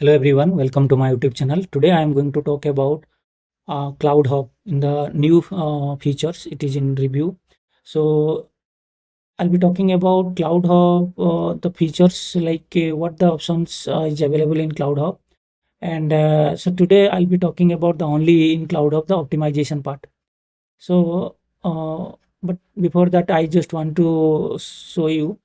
Hello everyone, welcome to my YouTube channel. Today I am going to talk about Cloud Hub in the new features. It is in review. So I'll be talking about Cloud Hub, the features like what the options is available in Cloud Hub. And so today I'll be talking about the only in Cloud Hub, the optimization part. So, but before that, I just want to show you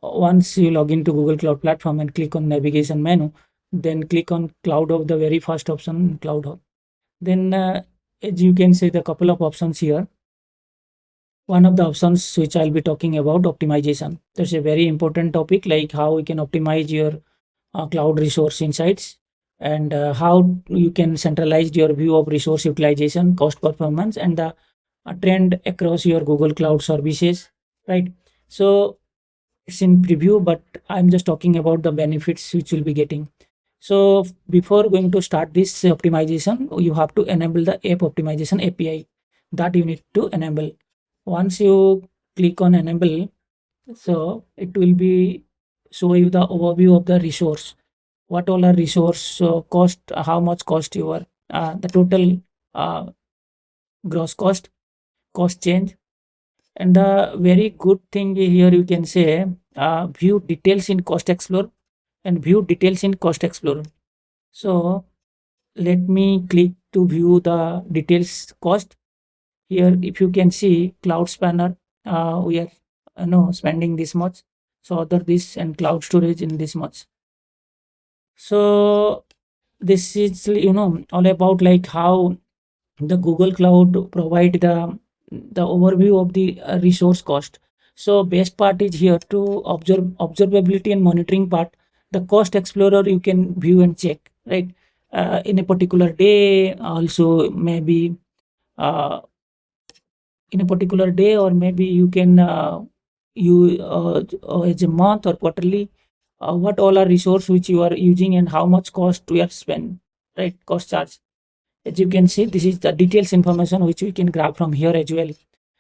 once you log into Google Cloud Platform and click on navigation menu, then click on Cloud Hub, the very first option, Cloud Hub. Then, as you can see, the couple of options here. One of the options which I'll be talking about optimization. That's a very important topic, like how we can optimize your cloud resource insights and how you can centralize your view of resource utilization, cost performance, and the trend across your Google Cloud services, right? So it's in preview, but I'm just talking about the benefits which you'll be getting. So before going to start this optimization, you have to enable the app optimization API that you need to enable. Once you click on enable, so it will be show you the overview of the resource. What all are resource cost, how much cost your the total uh, gross cost change. And the very good thing here you can say view details in cost explorer and view details in cost explorer. So let me click to view the details cost. Here if you can see cloud spanner, we are spending this much, so other this and cloud storage in this much. So this is all about like how the Google Cloud provide the overview of the resource cost. So best part is here to observability and monitoring part. The cost explorer you can view and check, right? In a particular day, also maybe uh, in a particular day, or maybe you can you as a month or quarterly, what all are resource which you are using and how much cost we are spend, right? Cost charge. As you can see, this is the details information which we can grab from here as well.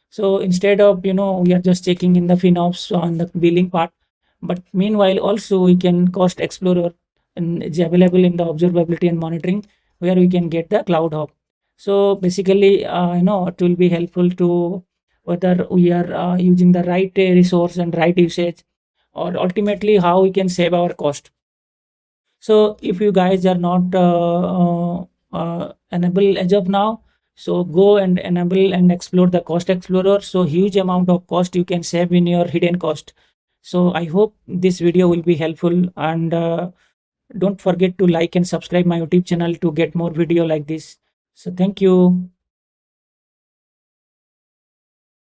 So instead of we are just checking in the FinOps on the billing part, but meanwhile also we can cost explorer and it's available in the observability and monitoring where we can get the cloud hub. So basically, it will be helpful to whether we are using the right resource and right usage, or ultimately how we can save our cost. So if you guys are not enable as of now, so go and enable and explore the cost explorer. So huge amount of cost you can save in your hidden cost. So I hope this video will be helpful, and don't forget to like and subscribe my YouTube channel to get more video like this. So thank you.